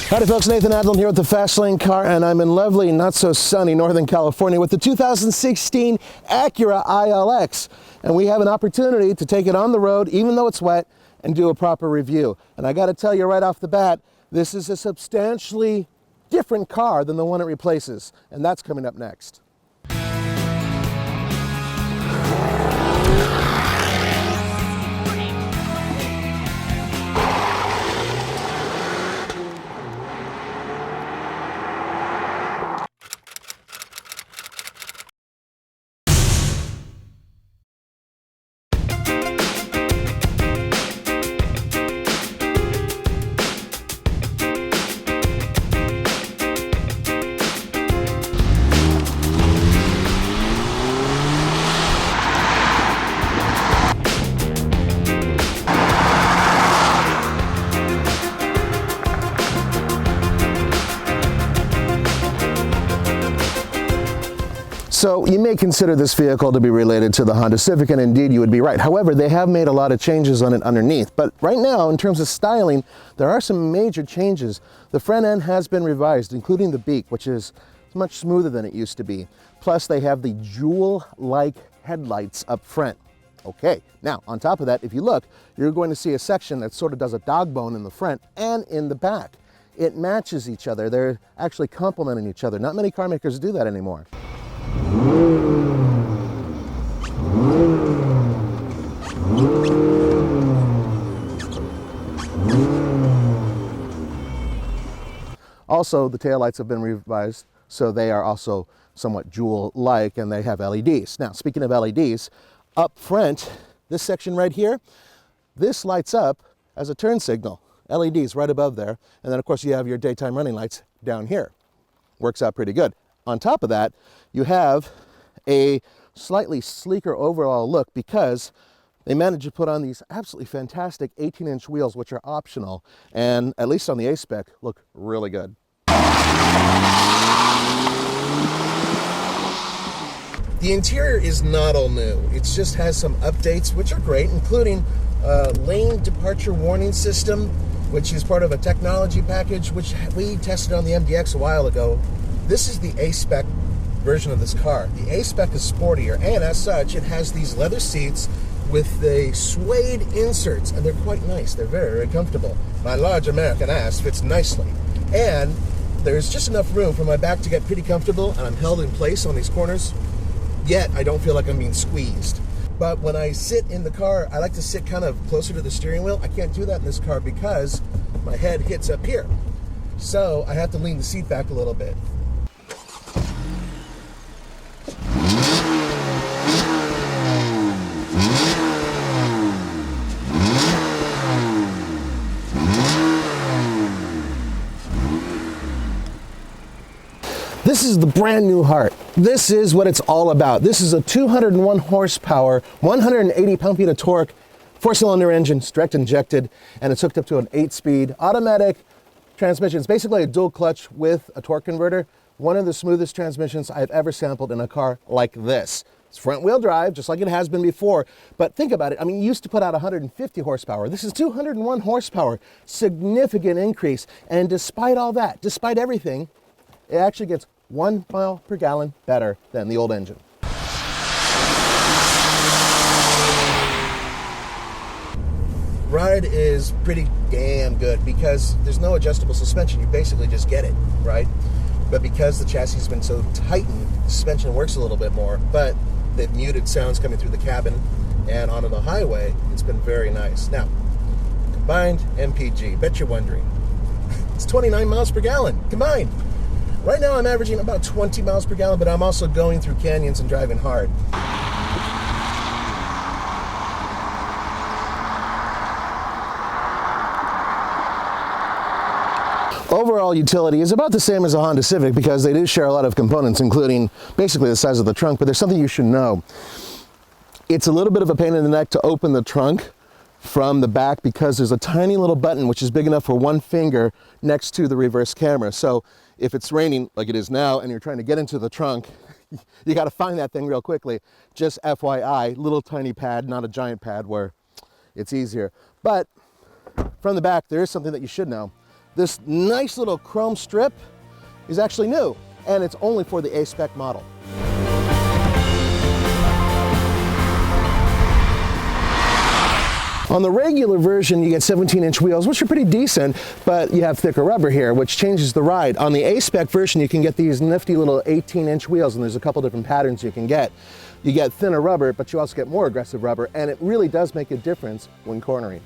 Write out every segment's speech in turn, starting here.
Howdy folks, Nathan Adlin here with the Fast Lane Car, and I'm in lovely, not so sunny Northern California with the 2016 Acura ILX. And we have an opportunity to take it on the road, even though it's wet, and do a proper review. And I gotta tell you right off the bat, this is a substantially different car than the one it replaces. And that's coming up next. So you may consider this vehicle to be related to the Honda Civic, and indeed you would be right. However, they have made a lot of changes on it underneath. But right now, in terms of styling, there are some major changes. The front end has been revised, including the beak, which is much smoother than it used to be. Plus, they have the jewel-like headlights up front. Okay, now on top of that, if you look, you're going to see a section that sort of does a dog bone in the front and in the back. It matches each other. They're actually complementing each other. Not many car makers do that anymore. Also, the taillights have been revised, so they are also somewhat jewel-like, and they have LEDs. Now, speaking of LEDs, up front, this section right here, this lights up as a turn signal. LEDs right above there, and then of course you have your daytime running lights down here. Works out pretty good. On top of that, you have a slightly sleeker overall look because they managed to put on these absolutely fantastic 18-inch wheels, which are optional, and at least on the A-Spec, look really good. The interior is not all new. It just has some updates, which are great, including a lane departure warning system, which is part of a technology package, which we tested on the MDX a while ago. This is the A-Spec version of this car. The A-Spec is sportier, and as such, it has these leather seats with the suede inserts, and they're quite nice. They're very, very comfortable. My large American ass fits nicely, and there's just enough room for my back to get pretty comfortable, and I'm held in place on these corners, yet I don't feel like I'm being squeezed. But when I sit in the car, I like to sit kind of closer to the steering wheel. I can't do that in this car because my head hits up here. So I have to lean the seat back a little bit. This is the brand new heart. This is what it's all about. This is a 201 horsepower, 180 pound-feet of torque, 4-cylinder engine, direct injected, and it's hooked up to an 8-speed automatic transmission. It's basically a dual clutch with a torque converter. One of the smoothest transmissions I've ever sampled in a car like this. It's front-wheel drive, just like it has been before. But think about it. I mean, you used to put out 150 horsepower. This is 201 horsepower. Significant increase. And despite all that, despite everything, it actually gets 1 mile per gallon better than the old engine. Ride is pretty damn good because there's no adjustable suspension. You basically just get it, right? But because the chassis has been so tightened, the suspension works a little bit more, but they've muted sounds coming through the cabin, and onto the highway, it's been very nice. Now, combined MPG, bet you're wondering. It's 29 miles per gallon combined. Right now I'm averaging about 20 miles per gallon, but I'm also going through canyons and driving hard. Overall utility is about the same as a Honda Civic because they do share a lot of components, including basically the size of the trunk, but there's something you should know. It's a little bit of a pain in the neck to open the trunk from the back because there's a tiny little button which is big enough for one finger next to the reverse camera. So if it's raining like it is now and you're trying to get into the trunk, you got to find that thing real quickly. Just FYI, little tiny pad, not a giant pad where it's easier. But from the back, there is something that you should know. This nice little chrome strip is actually new, and it's only for the A-Spec model. On the regular version, you get 17-inch wheels, which are pretty decent, but you have thicker rubber here, which changes the ride. On the A-Spec version, you can get these nifty little 18-inch wheels, and there's a couple different patterns you can get. You get thinner rubber, but you also get more aggressive rubber, and it really does make a difference when cornering.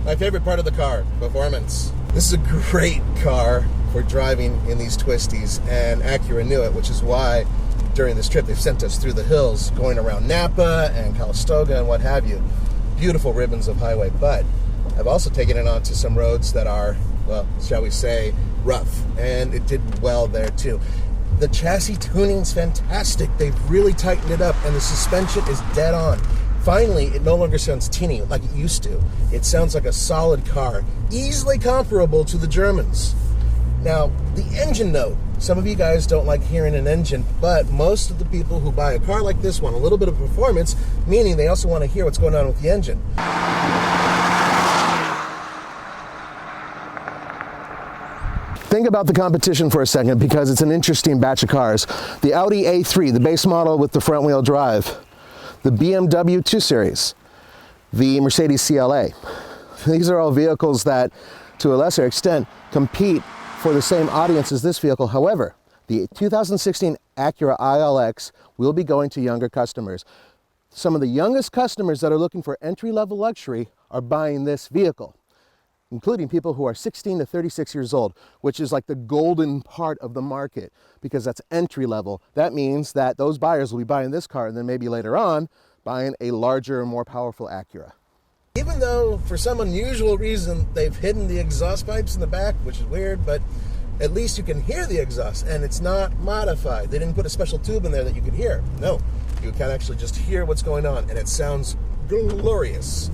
My favorite part of the car, performance. This is a great car for driving in these twisties, and Acura knew it, which is why during this trip they've sent us through the hills, going around Napa and Calistoga and what have you. Beautiful ribbons of highway, but I've also taken it onto some roads that are, well, shall we say, rough, and it did well there too. The chassis tuning's fantastic. They've really tightened it up, and the suspension is dead on. Finally, it no longer sounds tinny like it used to. It sounds like a solid car, easily comparable to the Germans. Now, the engine note. Some of you guys don't like hearing an engine, but most of the people who buy a car like this want a little bit of performance, meaning they also want to hear what's going on with the engine. Think about the competition for a second, because it's an interesting batch of cars. The Audi A3, the base model with the front-wheel drive. The BMW 2 Series, the Mercedes CLA. These are all vehicles that, to a lesser extent, compete for the same audience as this vehicle. However, the 2016 Acura ILX will be going to younger customers. Some of the youngest customers that are looking for entry-level luxury are buying this vehicle, including people who are 16 to 36 years old, which is like the golden part of the market, because that's entry level. That means that those buyers will be buying this car and then maybe later on buying a larger and more powerful Acura. Even though for some unusual reason they've hidden the exhaust pipes in the back, which is weird, but at least you can hear the exhaust, and it's not modified. They didn't put a special tube in there that you could hear. No, you can actually just hear what's going on, and it sounds glorious.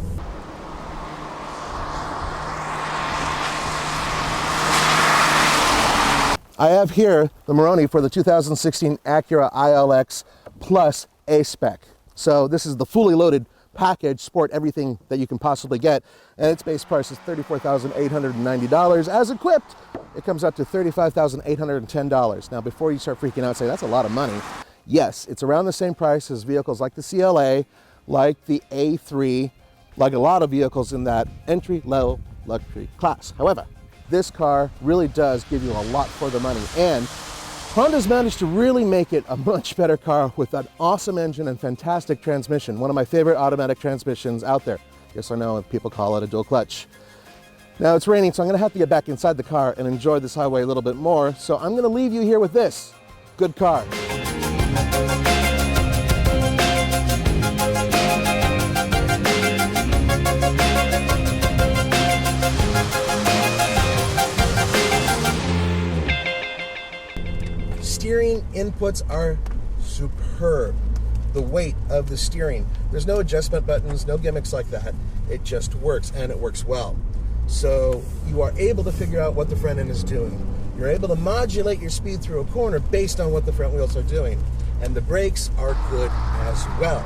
I have here the Moroni for the 2016 Acura ILX Plus A-Spec. So this is the fully loaded package, sport everything that you can possibly get, and its base price is $34,890. As equipped, it comes up to $35,810. Now, before you start freaking out and say, that's a lot of money, yes, it's around the same price as vehicles like the CLA, like the A3, like a lot of vehicles in that entry-level luxury class. However, this car really does give you a lot for the money, and Honda's managed to really make it a much better car with an awesome engine and fantastic transmission. One of my favorite automatic transmissions out there. Yes, I know people call it a dual clutch. Now it's raining, so I'm gonna have to get back inside the car and enjoy this highway a little bit more. So I'm gonna leave you here with this. Good car. Steering inputs are superb. The weight of the steering. There's no adjustment buttons, no gimmicks like that. It just works, and it works well. So you are able to figure out what the front end is doing. You're able to modulate your speed through a corner based on what the front wheels are doing. And the brakes are good as well.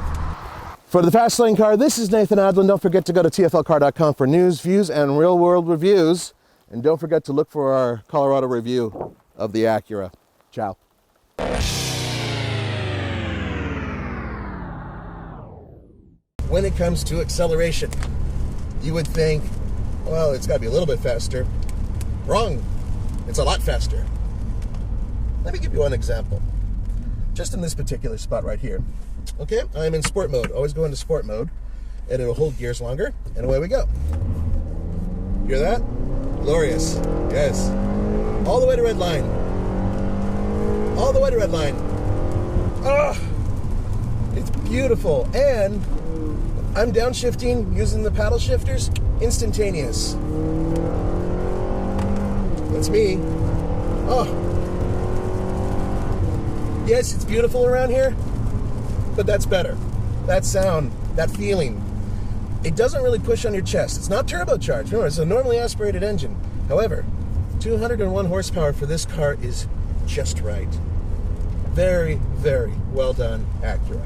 For the Fast Lane Car, this is Nathan Adlin. Don't forget to go to tflcar.com for news, views, and real-world reviews. And don't forget to look for our Colorado review of the Acura. Ciao. When it comes to acceleration, you would think, well, it's got to be a little bit faster. Wrong. It's a lot faster. Let me give you one example. Just in this particular spot right here. Okay, I'm in sport mode. Always go into sport mode, and it'll hold gears longer, and away we go. Hear that? Glorious. Yes. All the way to red line. All the way to red line. Ah, it's beautiful. And I'm downshifting using the paddle shifters, instantaneous. That's me. Oh. Yes, it's beautiful around here, but that's better. That sound, that feeling. It doesn't really push on your chest. It's not turbocharged. Remember, it's a normally aspirated engine. However, 201 horsepower for this car is just right. Very, very well done, Acura.